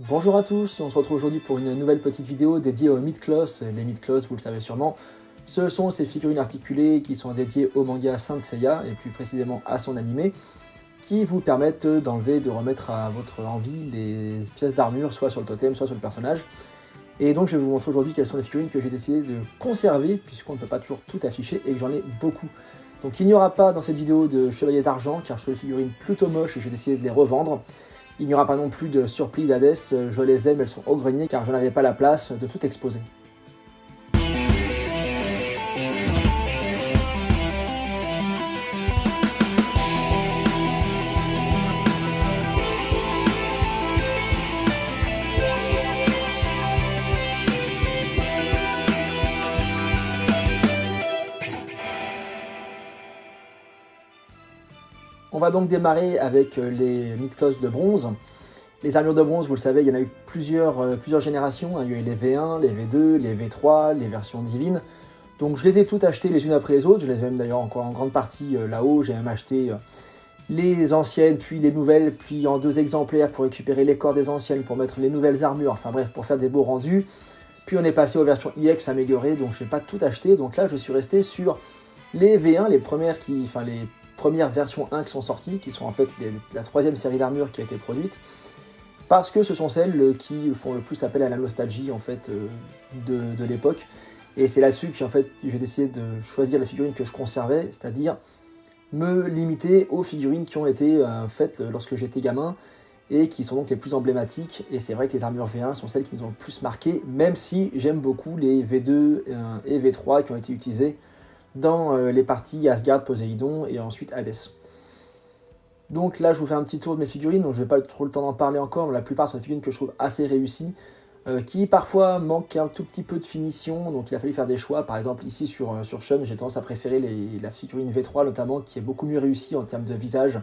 Bonjour à tous, on se retrouve aujourd'hui pour une nouvelle petite vidéo dédiée aux Mid-Cloth. Les Mid-Cloth, vous le savez sûrement, ce sont ces figurines articulées qui sont dédiées au manga Saint Seiya, et plus précisément à son animé, qui vous permettent d'enlever et de remettre à votre envie les pièces d'armure, soit sur le totem, soit sur le personnage. Et donc je vais vous montrer aujourd'hui quelles sont les figurines que j'ai décidé de conserver, puisqu'on ne peut pas toujours tout afficher et que j'en ai beaucoup. Donc il n'y aura pas dans cette vidéo de chevalier d'argent, car je trouve les figurines plutôt moches et j'ai décidé de les revendre. Il n'y aura pas non plus de surplis d'Hadès, je les aime, elles sont au grenier car je n'avais pas la place de tout exposer. On va donc démarrer avec les Mid-Cloth de bronze. Les armures de bronze, vous le savez, il y en a eu plusieurs générations. Il y a eu les V1, les V2, les V3, les versions divines. Donc je les ai toutes achetées les unes après les autres. Je les ai même d'ailleurs encore en grande partie là-haut. J'ai même acheté les anciennes, puis les nouvelles, puis en 2 exemplaires pour récupérer les corps des anciennes, pour mettre les nouvelles armures. Enfin bref, pour faire des beaux rendus. Puis on est passé aux versions IX améliorées, donc je n'ai pas tout acheté. Donc là, je suis resté sur les V1, les premières versions 1 qui sont sorties, qui sont en fait la 3e série d'armures qui a été produite, parce que ce sont celles qui font le plus appel à la nostalgie en fait de l'époque. Et c'est là-dessus que en fait, j'ai décidé de choisir les figurines que je conservais, c'est-à-dire me limiter aux figurines qui ont été faites lorsque j'étais gamin, et qui sont donc les plus emblématiques. Et c'est vrai que les armures V1 sont celles qui nous ont le plus marqué, même si j'aime beaucoup les V2 et V3 qui ont été utilisées dans les parties Asgard, Poséidon et ensuite Hadès. Donc là je vous fais un petit tour de mes figurines, donc je n'ai pas trop le temps d'en parler encore, mais la plupart sont des figurines que je trouve assez réussies, qui parfois manquent un tout petit peu de finition, donc il a fallu faire des choix. Par exemple ici sur Shun, j'ai tendance à préférer la figurine V3 notamment, qui est beaucoup mieux réussie en termes de visage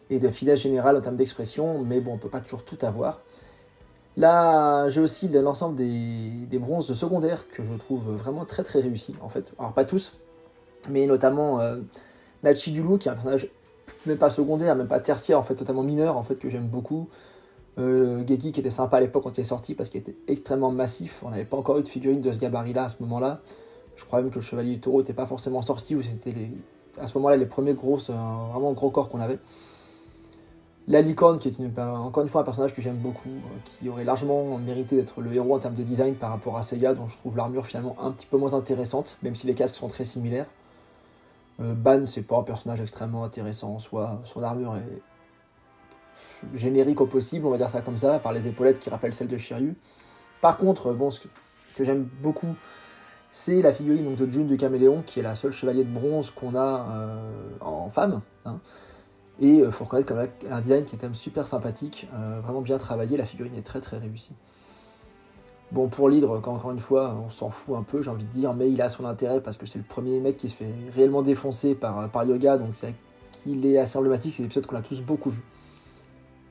et de finesse générale en termes d'expression, mais bon, on ne peut pas toujours tout avoir. Là, j'ai aussi l'ensemble des bronzes secondaires que je trouve vraiment très très réussis en fait. Alors pas tous, mais notamment Nachidulu, qui est un personnage même pas secondaire, même pas tertiaire, en fait, totalement mineur, en fait, que j'aime beaucoup. Geki, qui était sympa à l'époque quand il est sorti, parce qu'il était extrêmement massif. On n'avait pas encore eu de figurine de ce gabarit-là à ce moment-là. Je crois même que le Chevalier du Taureau n'était pas forcément sorti, ou c'était à ce moment-là les premiers vraiment gros corps qu'on avait. La licorne, qui est encore une fois un personnage que j'aime beaucoup, qui aurait largement mérité d'être le héros en termes de design par rapport à Seiya, dont je trouve l'armure finalement un petit peu moins intéressante, même si les casques sont très similaires. Ban, c'est pas un personnage extrêmement intéressant en soi, son armure est générique au possible, on va dire ça comme ça, par les épaulettes qui rappellent celles de Shiryu. Par contre, bon, ce que j'aime beaucoup, c'est la figurine donc, de June du Caméléon, qui est la seule chevalier de bronze qu'on a en femme. Hein. Et il faut reconnaître qu'elle a un design qui est quand même super sympathique, vraiment bien travaillé, la figurine est très très réussie. Bon, pour l'hydre, encore une fois, on s'en fout un peu, j'ai envie de dire, mais il a son intérêt parce que c'est le premier mec qui se fait réellement défoncer par Yoga, donc c'est vrai qu'il est assez emblématique, c'est des épisodes qu'on a tous beaucoup vus.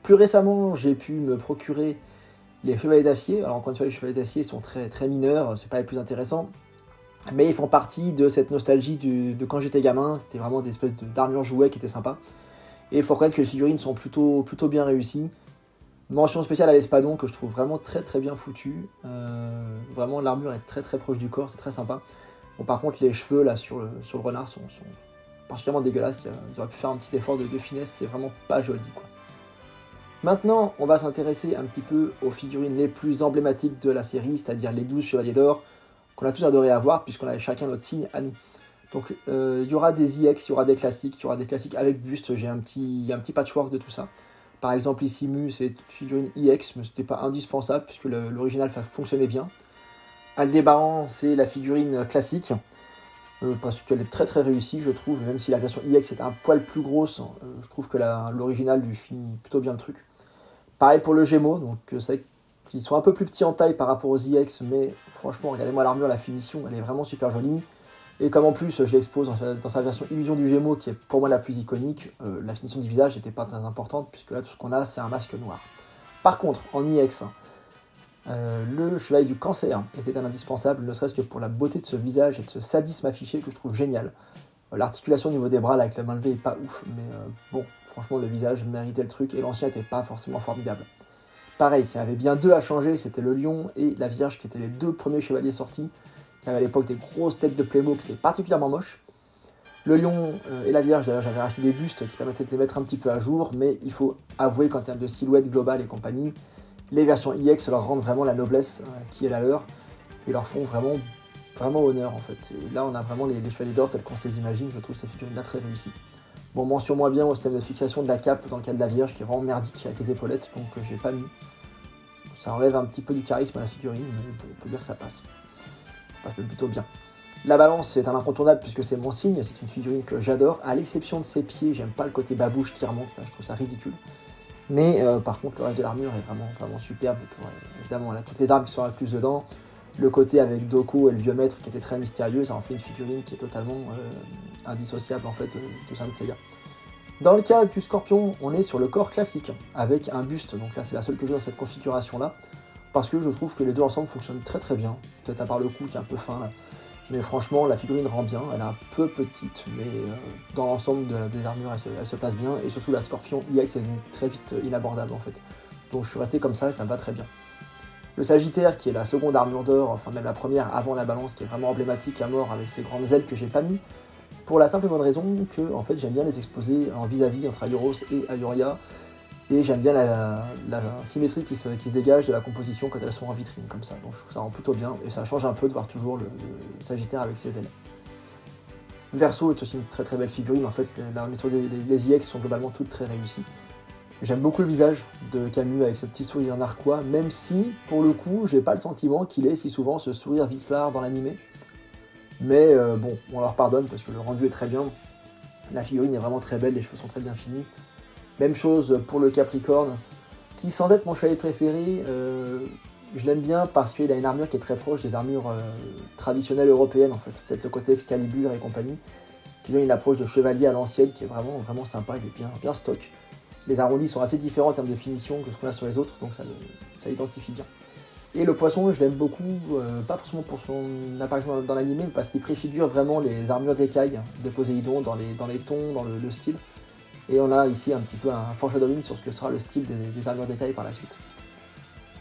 Plus récemment, j'ai pu me procurer les Chevaliers d'Acier. Alors encore une fois, les Chevaliers d'Acier sont très, très mineurs, c'est pas les plus intéressants, mais ils font partie de cette nostalgie de quand j'étais gamin, c'était vraiment des espèces d'armures jouets qui étaient sympas. Et il faut reconnaître que les figurines sont plutôt bien réussies. Mention spéciale à l'Espadon que je trouve vraiment très très bien foutu. Vraiment l'armure est très très proche du corps, c'est très sympa. Bon, par contre les cheveux là sur le renard sont particulièrement dégueulasses. Ils auraient pu faire un petit effort de finesse, c'est vraiment pas joli quoi. Maintenant on va s'intéresser un petit peu aux figurines les plus emblématiques de la série, c'est-à-dire les 12 chevaliers d'or qu'on a tous adoré avoir puisqu'on avait chacun notre signe à nous. Donc il y aura des IX, il y aura des classiques, avec buste, j'ai un petit patchwork de tout ça. Par exemple ici Mu c'est une figurine IX, mais c'était pas indispensable puisque l'original fonctionnait bien. Aldébaran c'est la figurine classique, parce qu'elle est très très réussie je trouve, même si la version IX est un poil plus grosse, je trouve que l'original lui finit plutôt bien le truc. Pareil pour le Gémeaux, donc c'est qu'ils sont un peu plus petits en taille par rapport aux IX, mais franchement regardez-moi l'armure, la finition, elle est vraiment super jolie. Et comme en plus je l'expose dans sa version Illusion du Gémeaux, qui est pour moi la plus iconique, la finition du visage n'était pas très importante, puisque là tout ce qu'on a c'est un masque noir. Par contre, en IX, le Chevalier du Cancer était un indispensable, ne serait-ce que pour la beauté de ce visage et de ce sadisme affiché que je trouve génial. L'articulation au niveau des bras là, avec la main levée est pas ouf, mais bon, franchement le visage méritait le truc, et l'ancien était pas forcément formidable. Pareil, s'il y en avait bien deux à changer, c'était le lion et la vierge qui étaient les deux premiers chevaliers sortis, qui avaient à l'époque des grosses têtes de Playmo qui étaient particulièrement moches. Le lion et la vierge, d'ailleurs, j'avais racheté des bustes qui permettaient de les mettre un petit peu à jour, mais il faut avouer qu'en termes de silhouette globale et compagnie, les versions EX leur rendent vraiment la noblesse qui est la leur, et leur font vraiment, vraiment honneur en fait. Et là, on a vraiment les chevaliers d'or tels qu'on se les imagine, je trouve ces figurines-là très réussies. Bon, mention moins bien au système de fixation de la cape dans le cas de la vierge, qui est vraiment merdique avec les épaulettes, donc j'ai pas mis. Ça enlève un petit peu du charisme à la figurine, mais on peut dire que ça passe. Ça passe plutôt bien. La balance, c'est un incontournable puisque c'est mon signe, c'est une figurine que j'adore, à l'exception de ses pieds, j'aime pas le côté babouche qui remonte, là je trouve ça ridicule. Mais par contre, le reste de l'armure est vraiment, vraiment superbe. Évidemment, elle a toutes les armes qui sont incluses dedans. Le côté avec Doko et le vieux maître qui était très mystérieux, ça en fait une figurine qui est totalement indissociable en fait de Saint Seiya. Dans le cas du Scorpion, on est sur le corps classique, avec un buste, donc là c'est la seule que j'ai dans cette configuration-là, parce que je trouve que les deux ensemble fonctionnent très très bien, peut-être à part le cou qui est un peu fin, là. Mais franchement la figurine rend bien, elle est un peu petite, mais dans l'ensemble des armures elle se place bien, et surtout la Scorpion EX est devenue très vite inabordable en fait. Donc je suis resté comme ça et ça me va très bien. Le Sagittaire qui est la seconde armure d'or, enfin même la première avant la balance, qui est vraiment emblématique à mort avec ses grandes ailes que j'ai pas mis, pour la simple et bonne raison que en fait, j'aime bien les exposer en vis-à-vis entre Aioros et Aioria, et j'aime bien la symétrie qui se dégage de la composition quand elles sont en vitrine comme ça, donc je trouve ça rend plutôt bien, et ça change un peu de voir toujours le Sagittaire avec ses ailes. Verseau est aussi une très très belle figurine, en fait la méthode des IX sont globalement toutes très réussies. J'aime beaucoup le visage de Camus avec ce petit sourire narquois, même si, pour le coup, j'ai pas le sentiment qu'il ait si souvent ce sourire vicelard dans l'animé. Mais bon, on leur pardonne parce que le rendu est très bien. La figurine est vraiment très belle, les cheveux sont très bien finis. Même chose pour le Capricorne, qui sans être mon chevalier préféré, je l'aime bien parce qu'il a une armure qui est très proche des armures traditionnelles européennes en fait. Peut-être le côté Excalibur et compagnie, qui donne une approche de chevalier à l'ancienne qui est vraiment, vraiment sympa, il est bien stock. Les arrondis sont assez différents en termes de finition que ce qu'on a sur les autres, donc ça identifie bien. Et le poisson, je l'aime beaucoup, pas forcément pour son apparition dans l'anime, mais parce qu'il préfigure vraiment les armures d'écailles de Poséidon dans les tons, dans le style. Et on a ici un petit peu un foreshadowing sur ce que sera le style des armures d'écailles par la suite.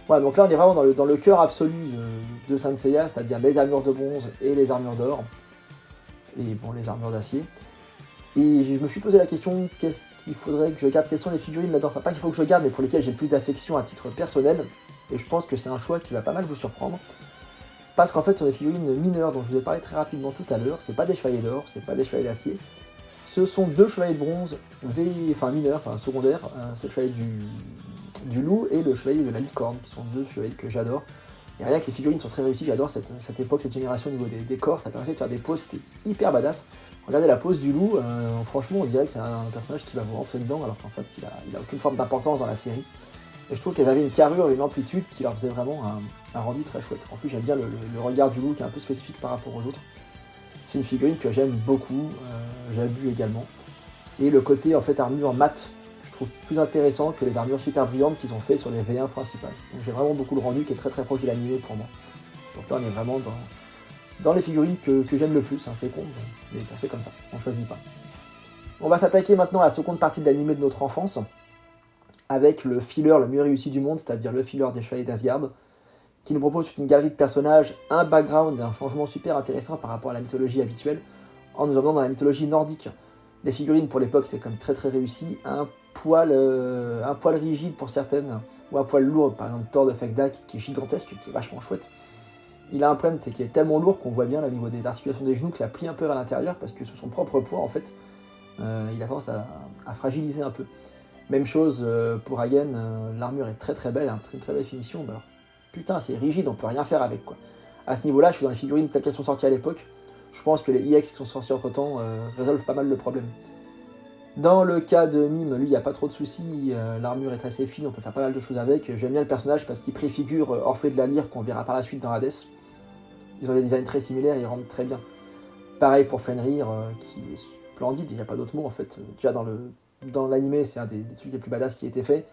Voilà, donc là on est vraiment dans le cœur absolu de Saint Seiya, c'est-à-dire les armures de bronze et les armures d'or, et bon, les armures d'acier. Et je me suis posé la question, qu'est-ce qu'il faudrait que je garde, quelles sont les figurines là-dedans, enfin pas qu'il faut que je garde, mais pour lesquelles j'ai plus d'affection à titre personnel. Et je pense que c'est un choix qui va pas mal vous surprendre. Parce qu'en fait, ce sont des figurines mineures dont je vous ai parlé très rapidement tout à l'heure. C'est pas des chevaliers d'or, c'est pas des chevaliers d'acier. Ce sont deux chevaliers de bronze, mineurs, secondaires. C'est le chevalier du loup et le chevalier de la licorne, qui sont deux chevaliers que j'adore. Et rien que les figurines sont très réussies, j'adore cette époque, cette génération au niveau des corps. Ça permettait de faire des poses qui étaient hyper badass. Regardez la pose du loup, franchement on dirait que c'est un personnage qui va vous rentrer dedans, alors qu'en fait il a aucune forme d'importance dans la série. Et je trouve qu'elles avaient une carrure et une amplitude qui leur faisait vraiment un rendu très chouette. En plus, j'aime bien le regard du loup qui est un peu spécifique par rapport aux autres. C'est une figurine que j'aime beaucoup, j'ai bu également. Et le côté en fait armure mat, je trouve plus intéressant que les armures super brillantes qu'ils ont fait sur les V1 principales. Donc j'ai vraiment beaucoup le rendu qui est très très proche de l'anime pour moi. Donc là on est vraiment dans les figurines que j'aime le plus, hein, c'est con, mais bon, c'est comme ça, on choisit pas. On va s'attaquer maintenant à la seconde partie de l'anime de notre enfance, avec le filler le mieux réussi du monde, c'est-à-dire le filler des Chevaliers d'Asgard, qui nous propose une galerie de personnages, un background et un changement super intéressant par rapport à la mythologie habituelle, en nous emmenant dans la mythologie nordique. Les figurines pour l'époque étaient quand même très très réussies, un poil rigide pour certaines, ou un poil lourd, par exemple Thor de Fekdak, qui est gigantesque, qui est vachement chouette. Il a un problème, c'est qu'il est tellement lourd qu'on voit bien là, au niveau des articulations des genoux que ça plie un peu vers l'intérieur, parce que sous son propre poids, en fait, il a tendance à fragiliser un peu. Même chose pour Hagen, l'armure est très très belle, hein, très très belle finition, alors putain c'est rigide, on peut rien faire avec quoi. À ce niveau-là, je suis dans les figurines telles qu'elles sont sorties à l'époque, je pense que les EX qui sont sortis entre temps résolvent pas mal le problème. Dans le cas de Mime, lui il n'y a pas trop de soucis, l'armure est assez fine, on peut faire pas mal de choses avec, j'aime bien le personnage parce qu'il préfigure Orphée de la Lyre qu'on verra par la suite dans Hades. Ils ont des designs très similaires, ils rendent très bien. Pareil pour Fenrir, qui est splendide, il n'y a pas d'autre mot en fait, déjà dans l'anime, c'est un des trucs les plus badass qui a été fait.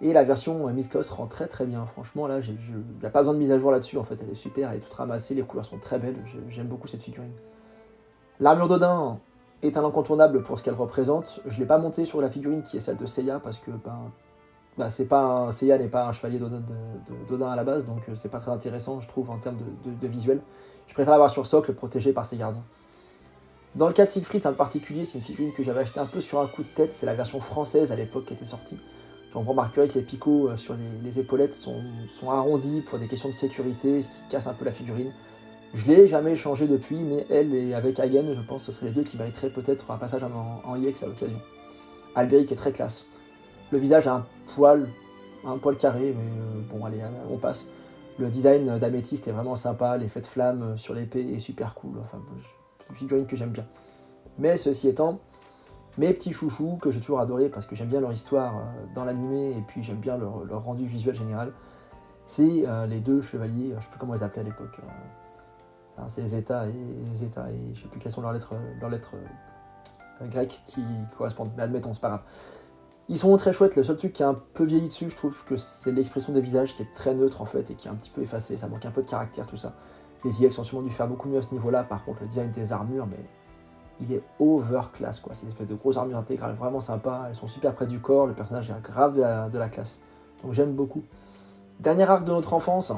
Et la version Mythos rend très très bien. Franchement, là, il n'y a pas besoin de mise à jour là-dessus. En fait, elle est super, elle est toute ramassée, les couleurs sont très belles. J'aime beaucoup cette figurine. L'armure d'Odin est un incontournable pour ce qu'elle représente. Je ne l'ai pas montée sur la figurine qui est celle de Seiya parce que Seiya n'est pas un chevalier d'Odin à la base, donc c'est pas très intéressant, je trouve, en termes de visuel. Je préfère l'avoir sur socle, protégé par ses gardiens. Dans le cas de Siegfried, c'est un peu particulier, c'est une figurine que j'avais achetée un peu sur un coup de tête, c'est la version française à l'époque qui était sortie. On remarquerait que les picots sur les épaulettes sont arrondis pour des questions de sécurité, ce qui casse un peu la figurine. Je l'ai jamais changé depuis, mais elle et avec Hagen, je pense que ce seraient les deux qui mériteraient peut-être un passage en EX à l'occasion. Albéric est très classe. Le visage a un poil carré, mais bon, allez, on passe. Le design d'Améthyste est vraiment sympa, l'effet de flamme sur l'épée est super cool. Enfin, c'est une figurine que j'aime bien. Mais ceci étant, mes petits chouchous que j'ai toujours adoré parce que j'aime bien leur histoire dans l'animé et puis j'aime bien leur rendu visuel général, c'est les deux chevaliers, je sais plus comment ils appelaient à l'époque. C'est Zeta et je sais plus quelles sont leurs lettres grecques qui correspondent. Mais admettons, c'est pas grave. Ils sont très chouettes. Le seul truc qui est un peu vieilli dessus, je trouve que c'est l'expression des visages qui est très neutre en fait et qui est un petit peu effacée. Ça manque un peu de caractère, tout ça. Les IX ont sûrement dû faire beaucoup mieux à ce niveau-là. Par contre, le design des armures, mais il est overclass quoi. C'est une espèce de grosse armure intégrale vraiment sympa. Elles sont super près du corps. Le personnage est grave de la classe. Donc j'aime beaucoup. Dernier arc de notre enfance,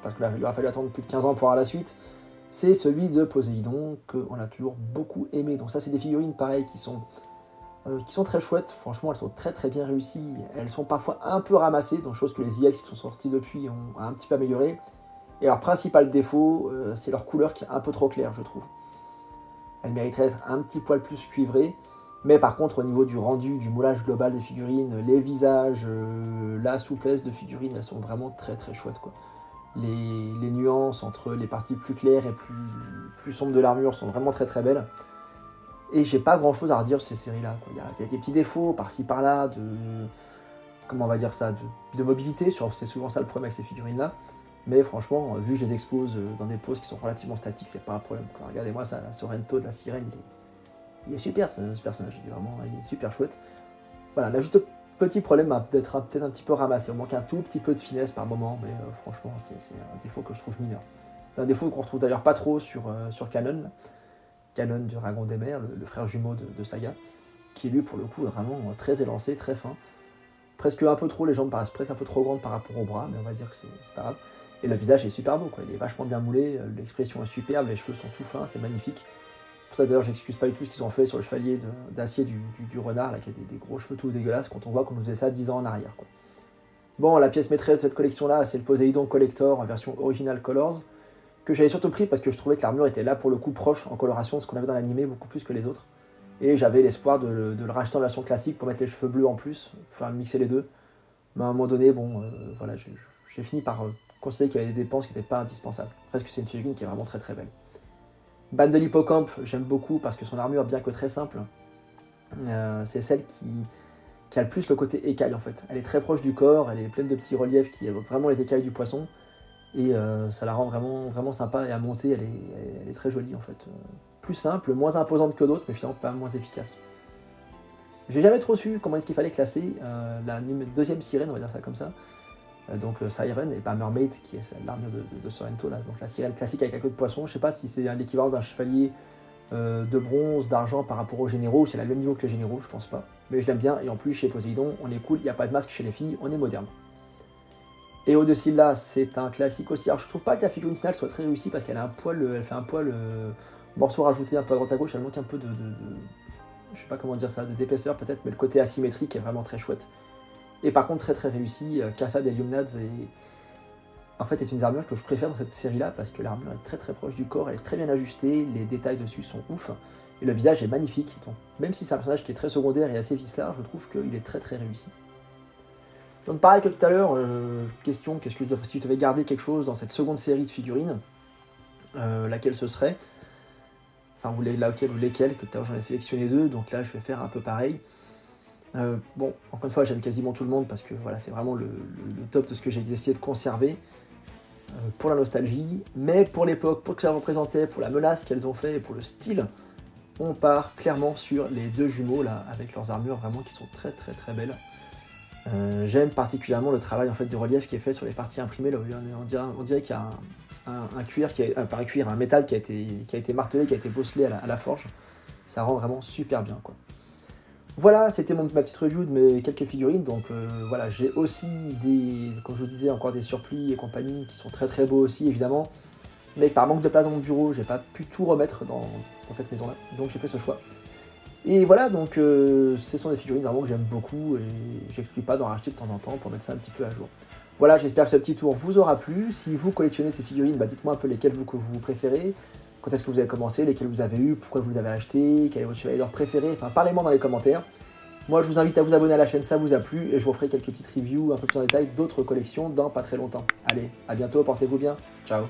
parce qu'il aura fallu attendre plus de 15 ans pour avoir la suite, c'est celui de Poséidon, qu'on a toujours beaucoup aimé. Donc ça, c'est des figurines pareilles qui sont très chouettes. Franchement, elles sont très très bien réussies. Elles sont parfois un peu ramassées, donc chose que les IX qui sont sortis depuis ont un petit peu amélioré. Et leur principal défaut, c'est leur couleur qui est un peu trop claire, je trouve. Elles mériteraient d'être un petit poil plus cuivrées. Mais par contre, au niveau du rendu, du moulage global des figurines, les visages, la souplesse de figurines, elles sont vraiment très très chouettes, quoi. Les nuances entre les parties plus claires et plus sombres de l'armure sont vraiment très très belles. Et j'ai pas grand chose à redire sur ces séries-là, quoi. Il y a des petits défauts par-ci par-là, comment on va dire ça, de mobilité, c'est souvent ça le problème avec ces figurines-là. Mais franchement, vu que je les expose dans des poses qui sont relativement statiques, c'est pas un problème, quoi. Regardez-moi ça, la Sorrento de la sirène, il est super ce personnage, il est super chouette. Voilà, là juste petit problème d'être peut-être un petit peu ramassé, on manque un tout petit peu de finesse par moment, mais franchement c'est un défaut que je trouve mineur. C'est un défaut qu'on retrouve d'ailleurs pas trop sur Canon, Canon du Dragon des Mers, le frère jumeau de Saga, qui lui pour le coup est vraiment très élancé, très fin. Presque un peu trop, les jambes paraissent presque un peu trop grandes par rapport au bras, mais on va dire que c'est pas grave. Et le visage est super beau, quoi. Il est vachement bien moulé, l'expression est superbe, les cheveux sont tout fins, c'est magnifique. Pour ça d'ailleurs j'excuse pas du tout ce qu'ils ont fait sur le chevalier d'acier du renard, là, qui a des gros cheveux tout dégueulasses, quand on voit qu'on nous faisait ça 10 ans en arrière, quoi. Bon, la pièce maîtresse de cette collection-là, c'est le Poséidon Collector en version Original Colors, que j'avais surtout pris parce que je trouvais que l'armure était là pour le coup proche en coloration de ce qu'on avait dans l'animé, beaucoup plus que les autres. Et j'avais l'espoir de le racheter en version classique pour mettre les cheveux bleus en plus, enfin mixer les deux. Mais à un moment donné, bon, voilà, j'ai fini par considérer qu'il y avait des dépenses qui n'étaient pas indispensables. Presque c'est une figurine qui est vraiment très très belle. Bande de l'hippocampe, j'aime beaucoup parce que son armure, bien que très simple, c'est celle qui a le plus le côté écaille en fait. Elle est très proche du corps, elle est pleine de petits reliefs qui évoquent vraiment les écailles du poisson. Et ça la rend vraiment, vraiment sympa et à monter, elle est très jolie en fait. Plus simple, moins imposante que d'autres, mais finalement pas moins efficace. J'ai jamais trop su comment est-ce qu'il fallait classer la deuxième sirène, on va dire ça comme ça. Donc Siren et pas Mermaid, qui est l'armure de Sorrento là. Donc la sirène classique avec la queue de poisson, je sais pas si c'est l'équivalent d'un chevalier de bronze, d'argent par rapport aux généraux, ou si elle a le même niveau que les généraux, je pense pas. Mais je l'aime bien, et en plus chez Poséidon, on est cool, il n'y a pas de masque chez les filles, on est moderne. Et au-dessus de là, c'est un classique aussi. Alors je trouve pas que la figurine finale soit très réussie parce qu'elle a elle fait un poil morceau rajouté un peu à droite à gauche, elle manque un peu je sais pas comment dire ça, d'épaisseur peut-être, mais le côté asymétrique est vraiment très chouette. Et par contre très très réussi, Casa des Illuminats en fait est une des armures que je préfère dans cette série-là parce que l'armure est très très proche du corps, elle est très bien ajustée, les détails dessus sont ouf, et le visage est magnifique. Donc, même si c'est un personnage qui est très secondaire et assez vicelard, je trouve qu'il est très très réussi. Donc pareil que tout à l'heure, question, si je devais garder quelque chose dans cette seconde série de figurines, laquelle ce serait, enfin laquelle ou lesquelles, que tout à l'heure j'en ai sélectionné deux, donc là je vais faire un peu pareil. Bon, encore une fois j'aime quasiment tout le monde parce que voilà, c'est vraiment le top de ce que j'ai essayé de conserver pour la nostalgie, mais pour l'époque, pour ce que ça représentait, pour la menace qu'elles ont fait et pour le style, on part clairement sur les deux jumeaux là, avec leurs armures vraiment qui sont très très très belles. J'aime particulièrement le travail en fait de relief qui est fait sur les parties imprimées. Là, on dirait qu'il y a un cuir, pas un cuir, un métal qui a été martelé, qui a été bosselé à la forge. Ça rend vraiment super bien, quoi. Voilà, c'était ma petite review de mes quelques figurines. Donc voilà, j'ai aussi comme je vous disais, encore des surplis et compagnie qui sont très très beaux aussi évidemment. Mais par manque de place dans mon bureau, j'ai pas pu tout remettre dans cette maison-là. Donc j'ai fait ce choix. Et voilà, donc ce sont des figurines vraiment que j'aime beaucoup et j'exclus pas d'en racheter de temps en temps pour mettre ça un petit peu à jour. Voilà, j'espère que ce petit tour vous aura plu. Si vous collectionnez ces figurines, dites-moi un peu lesquelles que vous préférez, quand est-ce que vous avez commencé, lesquelles vous avez eu, pourquoi vous les avez achetées, quel est votre chevalier d'or préféré, enfin parlez-moi dans les commentaires. Moi je vous invite à vous abonner à la chaîne, ça vous a plu, et je vous ferai quelques petites reviews un peu plus en détail d'autres collections dans pas très longtemps. Allez, à bientôt, portez-vous bien, ciao.